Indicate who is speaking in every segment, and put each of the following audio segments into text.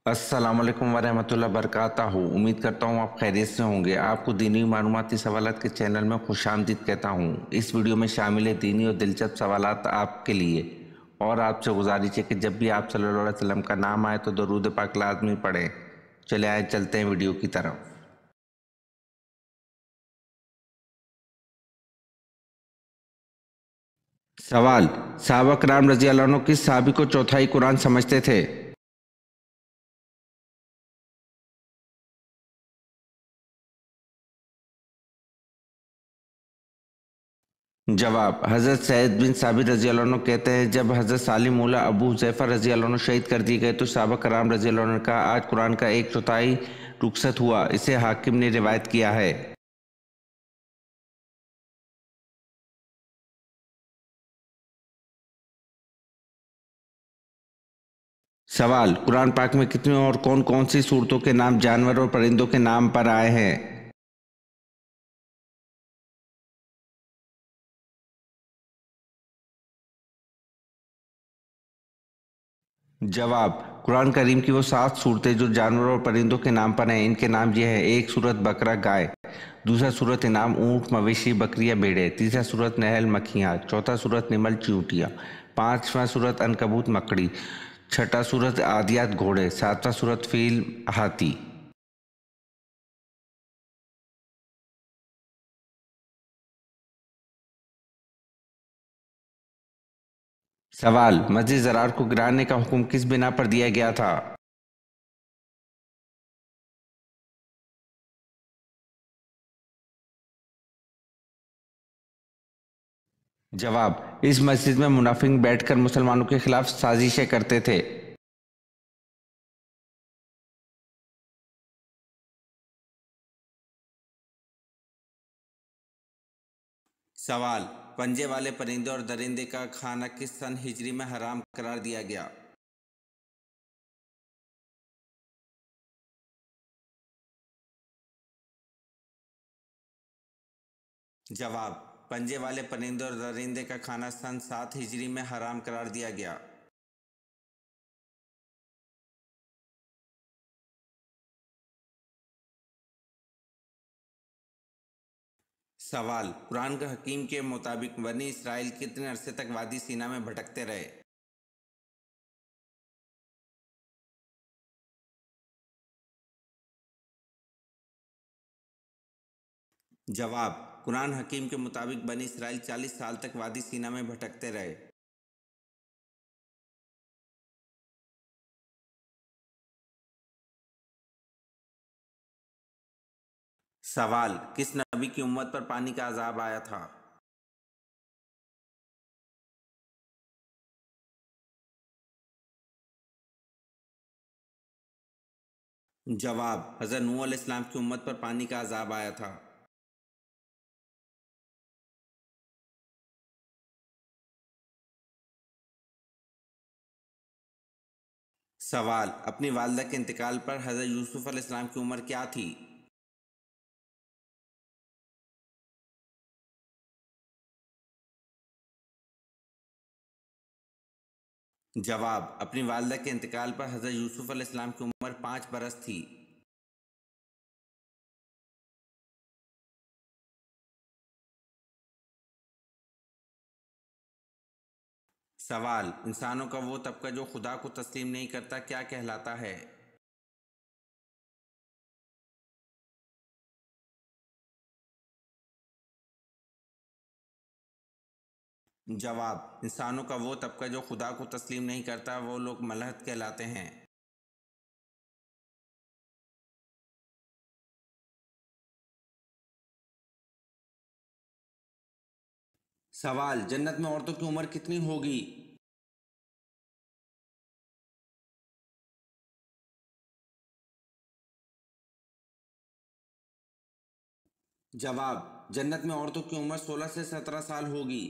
Speaker 1: अस्सलामुअलैकुम वरहमतुल्लाह बरकातहू। उम्मीद करता हूँ आप खैरियत से होंगे। आपको दीनी मालूमाती सवालात के चैनल में खुशामदीद कहता हूँ। इस वीडियो में शामिल है दीनी और दिलचस्प सवालात आपके लिए। और आपसे गुजारिश है कि जब भी आप सल्लल्लाहु अलैहि वसल्लम का नाम आए तो दरूद पाक लाजमी पढ़ें। चले आए चलते हैं वीडियो की तरफ। सवाल, सहाबा कराम रजी अल्लाह अन्हु किस सहाबी को चौथाई कुरान समझते थे? जवाब, हज़रत सैयद बिन साबित रजी अल्लाह अन्हु कहते हैं जब हज़रत सालिम मौला अबू हुज़ैफ़ा रजी अल्लाह अन्हु शहीद कर दिए गए तो सहाबा कराम रजी अल्लाह अन्हु ने कहा आज कुरान का एक चौथाई रुखसत हुआ। इसे हाकिम ने रिवायत किया है। सवाल, कुरान पाक में कितनी और कौन कौन सी सूरतों के नाम जानवर और परिंदों के नाम पर आए हैं? जवाब, कुरान करीम की वो 7 सूरतें जो जानवरों और परिंदों के नाम पर हैं। इनके नाम ये हैं। एक सूरत बकरा गाय, दूसरा सूरत इनाम ऊँट मवेशी बकरियां भेड़ें, तीसरा सूरत नहल मक्खियाँ, चौथा सूरत निमल चींटियाँ, पांचवा सूरत अनकबूत मकड़ी, छठा सूरत आदियात घोड़े, सातवां सूरत फील हाथी। सवाल, मस्जिद ज़रार को गिराने का हुक्म किस बिना पर दिया गया था? जवाब, इस मस्जिद में मुनाफिक बैठकर मुसलमानों के खिलाफ साजिशें करते थे। सवाल, पंजे वाले परिंदे और दरिंदे का खाना किस सन हिजरी में हराम करार दिया गया? जवाब, पंजे वाले परिंदे और दरिंदे का खाना सन 7 हिजरी में हराम करार दिया गया। सवाल, कुरान के हकीम के मुताबिक बनी इसराइल कितने अरसे तक वादी सीना में भटकते रहे? जवाब, कुरान हकीम के मुताबिक बनी इसराइल 40 साल तक वादी सीना में भटकते रहे। सवाल, किस नबी की उम्मत पर पानी का अजाब आया था? जवाब, हज़रत नूह अलैहिस्सलाम की उम्मत पर पानी का अजाब आया था। सवाल, अपनी वालदा के इंतकाल पर हज़रत यूसुफ अलैहिस्सलाम की उम्र क्या थी? जवाब, अपनी वालदा के इंतकाल पर हज़रत यूसुफ अलैहिस्सलाम की उम्र 5 बरस थी। सवाल, इंसानों का वो तबका जो खुदा को तस्लीम नहीं करता क्या कहलाता है? जवाब, इंसानों का वो तबका जो खुदा को तस्लीम नहीं करता वो लोग मलहद कहलाते हैं। सवाल, जन्नत में औरतों की उम्र कितनी होगी? जवाब, जन्नत में औरतों की उम्र 16 से 17 साल होगी।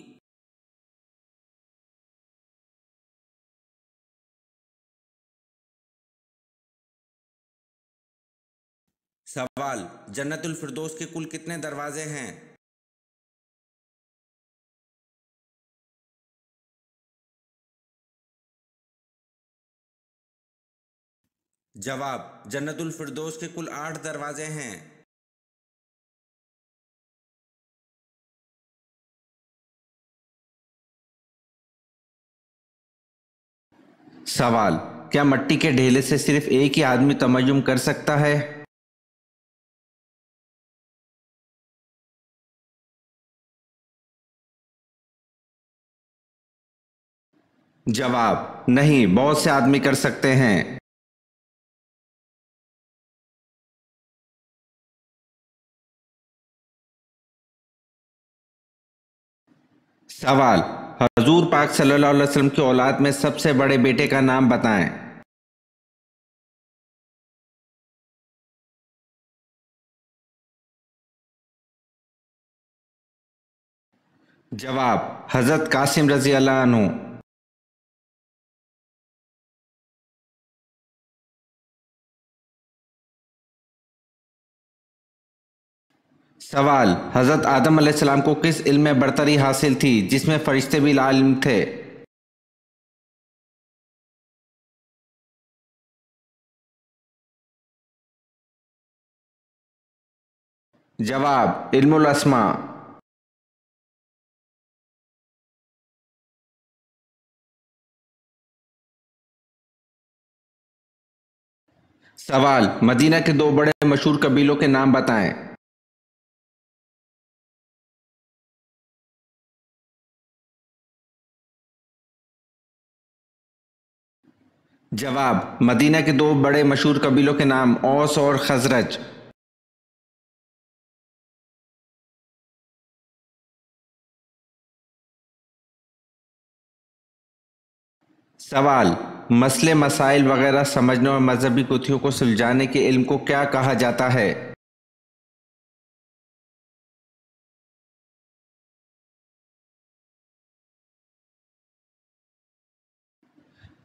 Speaker 1: सवाल, जन्नतुल फिरदौस के कुल कितने दरवाजे हैं? जवाब, जन्नतुल फिरदौस के कुल 8 दरवाजे हैं। सवाल, क्या मट्टी के ढेले से सिर्फ एक ही आदमी तयम्मुम कर सकता है? जवाब, नहीं, बहुत से आदमी कर सकते हैं। सवाल, हजूर पाक सल्लल्लाहु अलैहि वसल्लम की औलाद में सबसे बड़े बेटे का नाम बताएं। जवाब, हजरत कासिम रजी अल्लाह अन्हु। सवाल, हजरत आदम अलैहिस्सलाम को किस इल्म में बरतरी हासिल थी जिसमें फरिश्ते भी लाइल्म थे? जवाब, इल्मुल अस्मा। सवाल, मदीना के दो बड़े मशहूर कबीलों के नाम बताएं। जवाब, मदीना के दो बड़े मशहूर कबीलों के नाम औस और खजरज। सवाल, मसले मसाइल वगैरह समझने और मजहबी गुत्थियों को सुलझाने के इल्म को क्या कहा जाता है?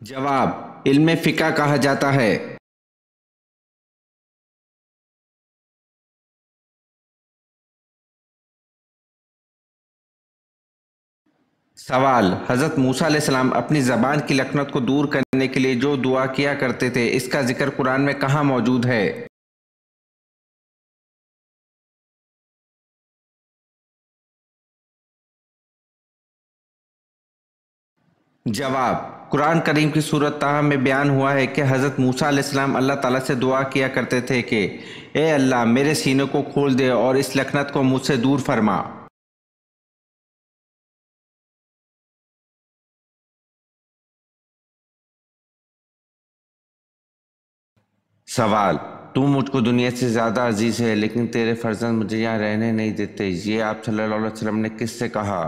Speaker 1: जवाब, इल्म फिका कहा जाता है। सवाल, हजरत मूसा अलैहिस्सलाम अपनी जबान की लखनत को दूर करने के लिए जो दुआ किया करते थे इसका जिक्र कुरान में कहाँ मौजूद है? जवाब, कुरान करीम की सूरत ताहा में बयान हुआ है कि हजरत मूसा अलैहिस्सलाम अल्लाह ताला से दुआ किया करते थे कि ए अल्लाह, मेरे सीने को खोल दे और इस लखनत को मुझसे दूर फरमा। सवाल, तू मुझको दुनिया से ज्यादा अजीज है लेकिन तेरे फर्जंद मुझे यहाँ रहने नहीं देते, ये आप सल्लल्लाहु अलैहि वसल्लम ने किससे कहा?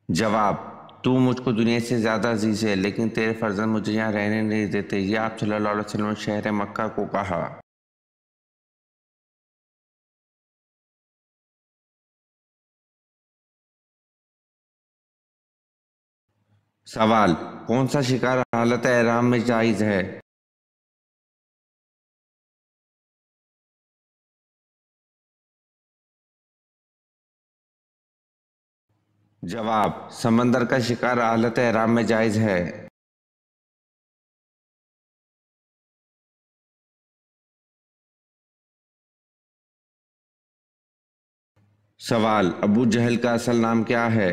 Speaker 1: जवाब, तू मुझको दुनिया से ज्यादा अजीज है लेकिन तेरे फर्जंद मुझे यहाँ रहने नहीं देते, ये आप सल्लल्लाहु अलैहि वसल्लम ने शहर मक्का को कहा। सवाल, कौन सा शिकार हालत एहराम में जायज है? जवाब, समंदर का शिकार हालत एहराम में जायज है। सवाल, अबू जहल का असल नाम क्या है?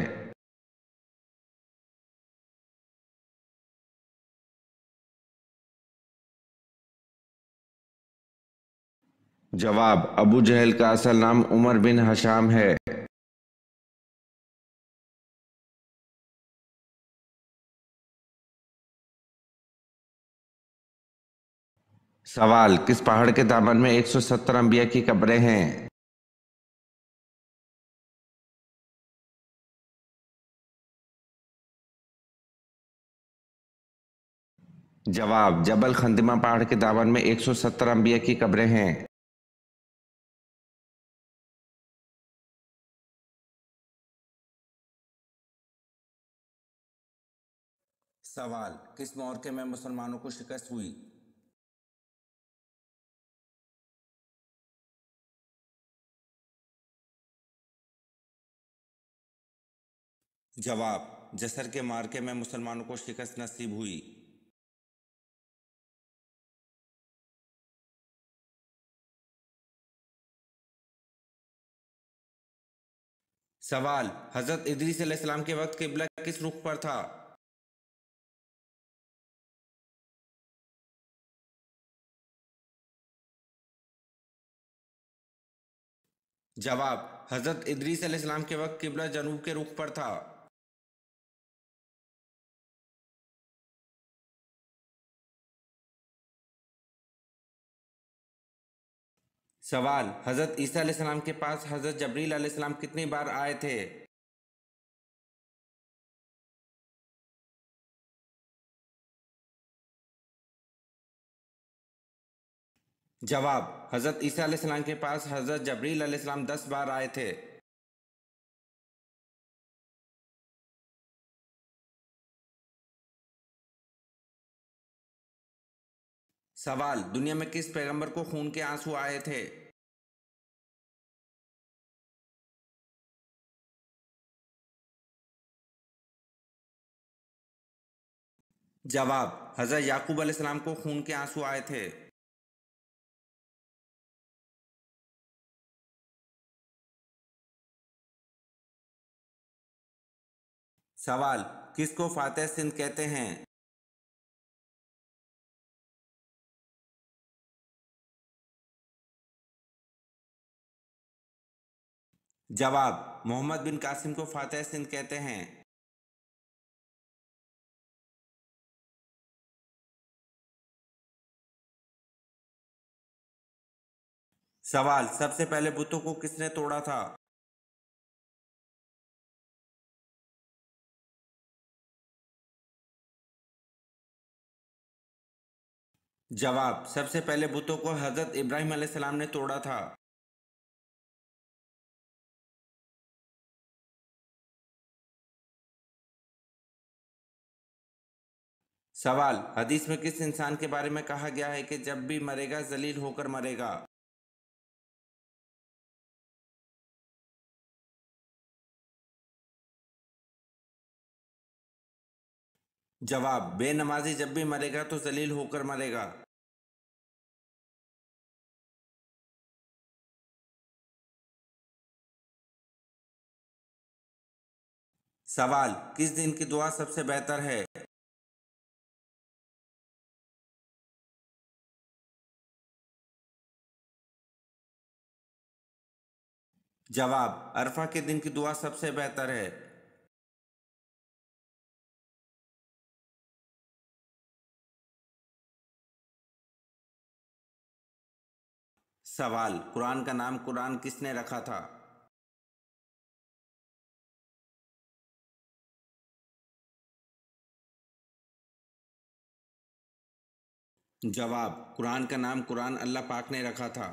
Speaker 1: जवाब, अबू जहल का असल नाम उमर बिन हशाम है। सवाल, किस पहाड़ के दामन में 170 अंबिया की कब्रें हैं? जवाब, जबल खंदिमा पहाड़ के दामन में 170 अंबिया की कब्रें हैं। सवाल, किस मौके में मुसलमानों को शिकस्त हुई? जवाब, जसर के मार्के में मुसलमानों को शिकस्त नसीब हुई। सवाल, हजरत इदरीस अलैहिस्सलाम के वक्त किबला किस रुख पर था? जवाब, हजरत इदरीस अलैहिस्सलाम के वक्त किबला जनूब के रुख पर था। सवाल, हजरत ईसा अलैहिस्सलाम के पास हजरत जबरील अलैहिस्सलाम कितनी बार आए थे? जवाब, हजरत ईसा अलैहिस्सलाम के पास हजरत जबरील अलैहिस्सलाम 10 बार आए थे। सवाल, दुनिया में किस पैगंबर को खून के आंसू आए थे? जवाब, हजरत याकूब अलैहिस्सलाम को खून के आंसू आए थे। सवाल, किसको फातेह सिंध कहते हैं? जवाब, मोहम्मद बिन कासिम को फातेह सिंध कहते हैं। सवाल, सबसे पहले बुतों को किसने तोड़ा था? जवाब, सबसे पहले बुतों को हजरत इब्राहिम अलैहिस्सलाम ने तोड़ा था। सवाल, हदीस में किस इंसान के बारे में कहा गया है कि जब भी मरेगा जलील होकर मरेगा? जवाब, बेनमाजी जब भी मरेगा तो जलील होकर मरेगा। सवाल, किस दिन की दुआ सबसे बेहतर है? जवाब, अरफा के दिन की दुआ सबसे बेहतर है। सवाल, कुरान का नाम कुरान किसने रखा था? जवाब, कुरान का नाम कुरान अल्लाह पाक ने रखा था।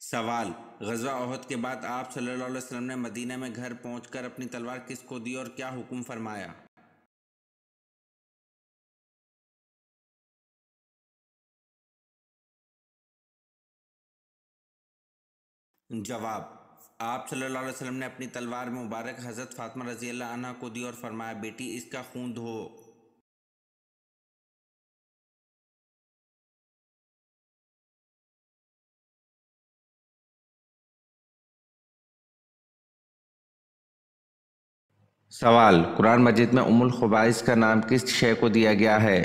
Speaker 1: सवाल, गज़वा ओहद के बाद आप सल्लल्लाहु अलैहि वसल्लम ने मदीना में घर पहुंचकर अपनी तलवार किसको दी और क्या हुक्म फरमाया? जवाब, आप सल्लल्लाहु अलैहि वसल्लम ने अपनी तलवार मुबारक हज़रत फातिमा रज़ी अल्लाह अन्हा को दी और फरमाया, बेटी इसका खून धो। सवाल, कुरान मजीद में उम्मुल खुबाइस का नाम किस शय को दिया गया है?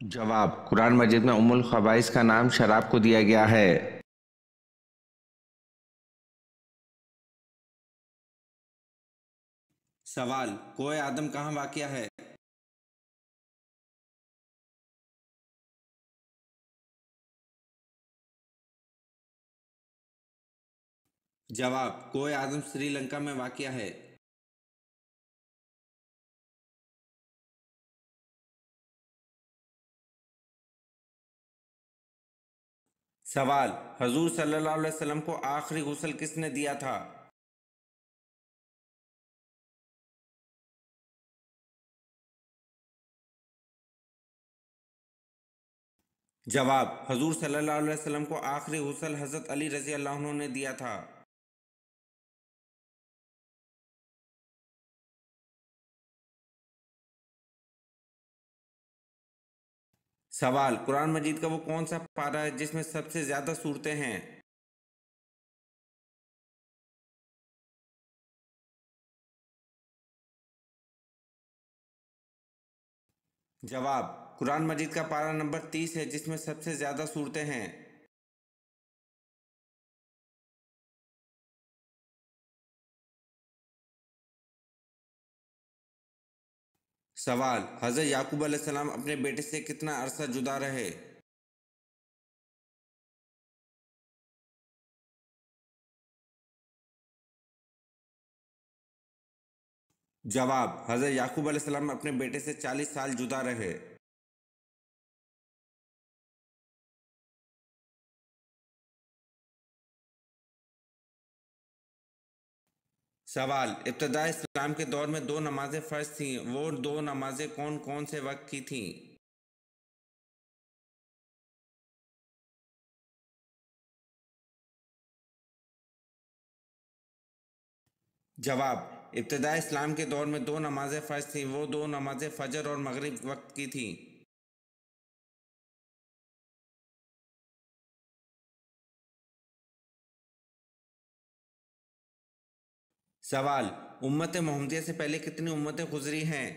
Speaker 1: जवाब, कुरान मजीद में उम्मुल खबाइस का नाम शराब को दिया गया है। सवाल, कोए आदम कहाँ वाक़या है? जवाब, कोए आदम श्रीलंका में वाक़या है। सवाल, हजूर सल्लल्लाहु अलैहि वसल्लम को आखिरी गुस्ल किसने दिया था? जवाब, हजूर सल्लल्लाहु अलैहि वसल्लम को आखिरी गुस्ल हजरत अली रजी अल्लाह अन्हु ने दिया था। सवाल, कुरान मजीद का वो कौन सा पारा है जिसमें सबसे ज्यादा सूरतें हैं? जवाब, कुरान मजीद का पारा नंबर 30 है जिसमें सबसे ज्यादा सूरतें हैं। सवाल, हजरत याकूब अलैहिस्सलाम अपने बेटे से कितना अरसा जुदा रहे? जवाब, हजरत याकूब अलैहिस्सलाम अपने बेटे से 40 साल जुदा रहे। सवाल, इब्तदा इस्लाम के दौर में दो नमाजें फ़र्ज थीं, वो दो नमाजें कौन कौन से वक्त की थीं? जवाब, इब्तदा इस्लाम के दौर में दो नमाजें फ़र्ज थीं, वो दो नमाजें फ़जर और मगरिब वक्त की थीं। सवाल, उम्मत मोहम्मदिया से पहले कितनी उम्मतें गुजरी हैं?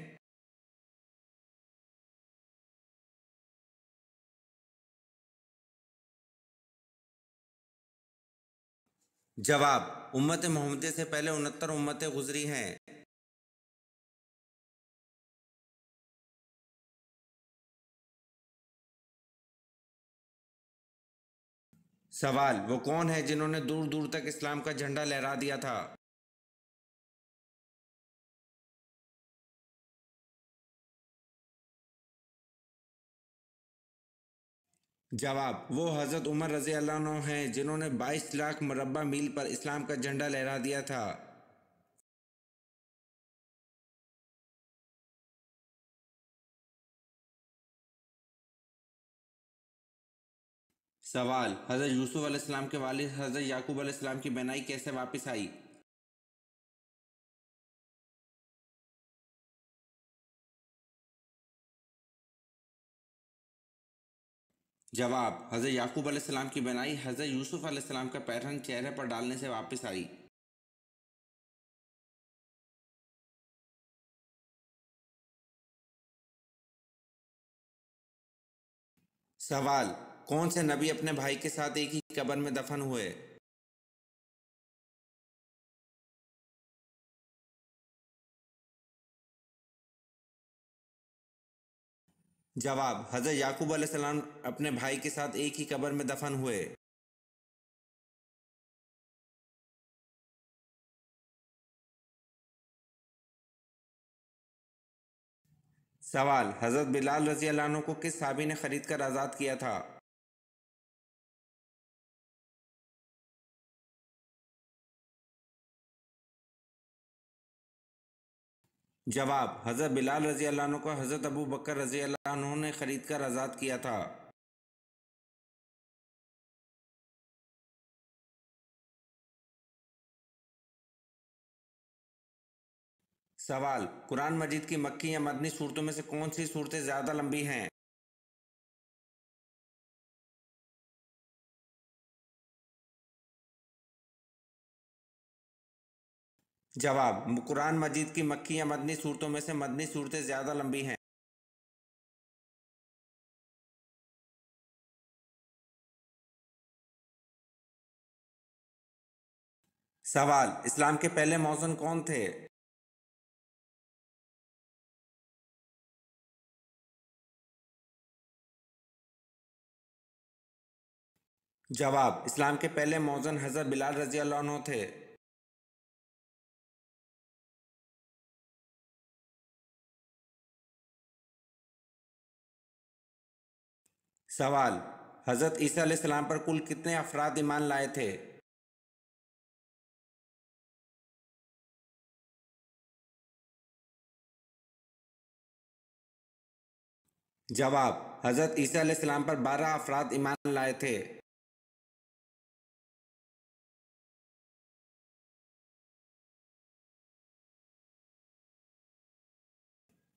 Speaker 1: जवाब, उम्मत मोहम्मदिया से पहले 69 उम्मतें गुजरी हैं। सवाल, वो कौन है जिन्होंने दूर दूर तक इस्लाम का झंडा लहरा दिया था? जवाब, वो हज़रत उमर रज़ी अल्लाह अन्हु हैं जिन्होंने 22 लाख मुरब्बा मील पर इस्लाम का झंडा लहरा दिया था। सवाल, हज़रत यूसुफ अलैहिस्सलाम के वालिद हज़रत याकूब अलैहिस्सलाम की बेनाई कैसे वापस आई? जवाब, हज़रत याकूब अलैहिस्सलाम की बेनाई हज़रत यूसुफ अलैहिस्सलाम का पैरहन चेहरे पर डालने से वापस आई। सवाल, कौन से नबी अपने भाई के साथ एक ही कब्र में दफन हुए? जवाब, हज़रत याकूब अलैहिस्सलाम अपने भाई के साथ एक ही कब्र में दफन हुए। सवाल, हज़रत बिलाल रज़ी अल्लाह अन्हु को किस साहबी ने खरीद कर आज़ाद किया था? जवाब, हज़रत बिलाल रज़ी अल्लाह अन्हु को हज़रत अबू बकर रज़ी अल्लाह अन्हु ने खरीद कर आज़ाद किया था। सवाल, कुरान मजीद की मक्की या मदनी सूरतों में से कौन सी सूरतें ज़्यादा लंबी हैं? जवाब, कुरान मजीद की मक्की या मदनी सूरतों में से मदनी सूरतें ज़्यादा लंबी हैं। सवाल, इस्लाम के पहले मौज़न कौन थे? जवाब, इस्लाम के पहले मौज़न हज़रत बिलाल रज़ी अल्लाह अन्हु थे। सवाल, हज़रत ईसा अलैहिस्सलाम पर कुल कितने अफराद ईमान लाए थे? जवाब, हजरत ईसा अलैहिस्सलाम पर 12 अफराद ईमान लाए थे।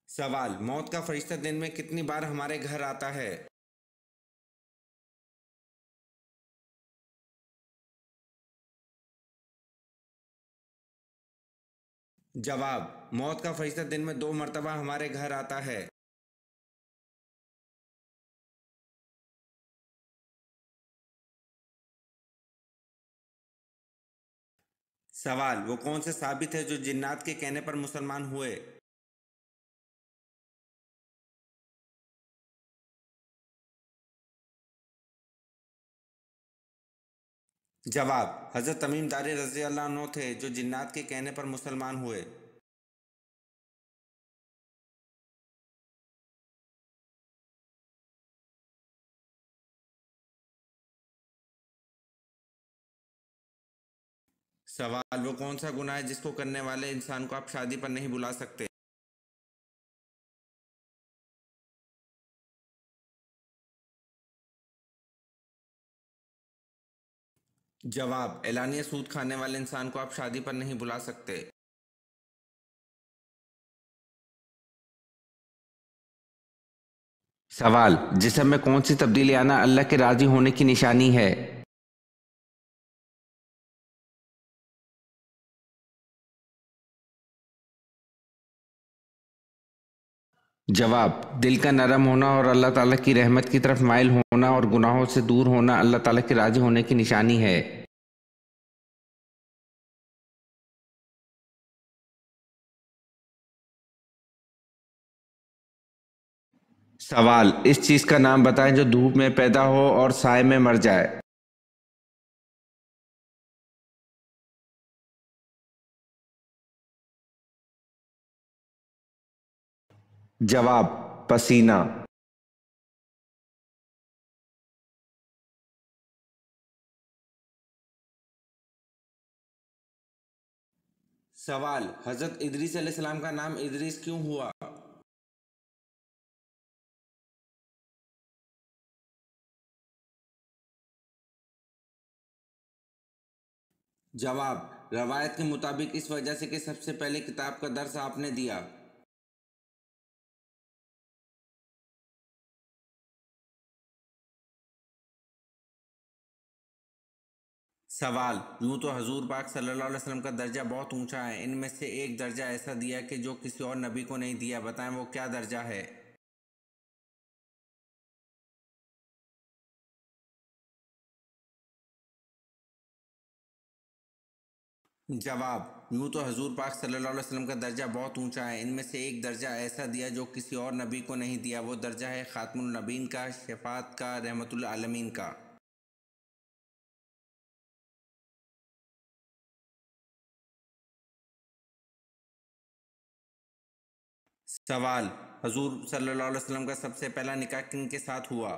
Speaker 1: सवाल, मौत का फरिश्ता दिन में कितनी बार हमारे घर आता है? जवाब, मौत का फरिश्ता दिन में 2 मरतबा हमारे घर आता है। सवाल, वो कौन से साबित है जो जिन्नात के कहने पर मुसलमान हुए? जवाब, हजरत तमीम दारी रज़ी अल्लाह अन्हु थे जो जिन्नात के कहने पर मुसलमान हुए। सवाल, वो कौन सा गुनाह है जिसको करने वाले इंसान को आप शादी पर नहीं बुला सकते? जवाब, एलानिया सूद खाने वाले इंसान को आप शादी पर नहीं बुला सकते। सवाल, जिस्म में कौन सी तब्दीली आना अल्लाह के राजी होने की निशानी है? जवाब, दिल का नरम होना और अल्लाह ताला की रहमत की तरफ माइल होना और गुनाहों से दूर होना अल्लाह ताला के राजी होने की निशानी है। सवाल, इस चीज का नाम बताएं जो धूप में पैदा हो और साए में मर जाए। जवाब, पसीना। सवाल, हजरत इदरीस अलैहिस्सलाम का नाम इदरीस क्यों हुआ? जवाब, रवायत के मुताबिक इस वजह से कि सबसे पहले किताब का दर्स आपने दिया। सवाल, यूं तो हजूर पाक सल्लल्लाहु अलैहि वसल्लम का दर्जा बहुत ऊंचा है, इनमें से एक दर्जा ऐसा दिया कि जो किसी और नबी को नहीं दिया, बताएं वो क्या दर्जा है? जवाब, यूं तो हजूर पाक सल्लल्लाहु अलैहि वसल्लम का दर्जा बहुत ऊंचा है, इनमें से एक दर्जा ऐसा दिया जो किसी और नबी को नहीं दिया, वो दर्जा है खातमुन नबीन का, शफात का, रहमतुल आलमीन का। सवाल, हजूर सल्लल्लाहु अलैहि वसल्लम का सबसे पहला निकाह किन के साथ हुआ?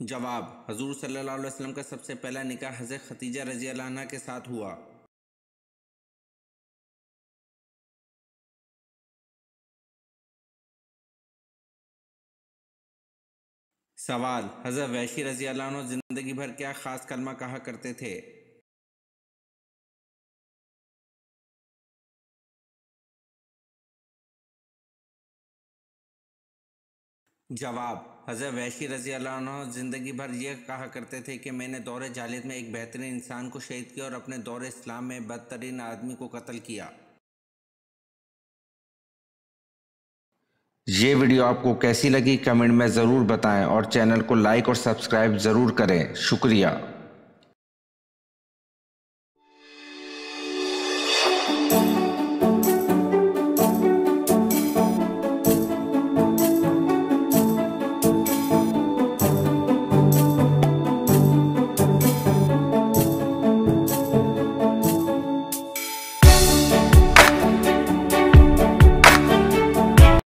Speaker 1: जवाब, हजूर सल्लल्लाहु अलैहि वसल्लम का सबसे पहला निकाह हज़रत खतीजा रज़ी अल्लाह अन्हा के साथ हुआ। सवाल, हज़रत वैशी रज़ी अल्लाह अन्हु जिंदगी भर क्या खास कलमा कहा करते थे? जवाब, हज़रत वैशी रज़ी अल्लाह अन्हु जिंदगी भर यह कहा करते थे कि मैंने दौरे जालियत में एक बेहतरीन इंसान को शहीद किया और अपने दौरे इस्लाम में बदतरीन आदमी को कत्ल किया। ये वीडियो आपको कैसी लगी कमेंट में ज़रूर बताएं और चैनल को लाइक और सब्सक्राइब ज़रूर करें। शुक्रिया।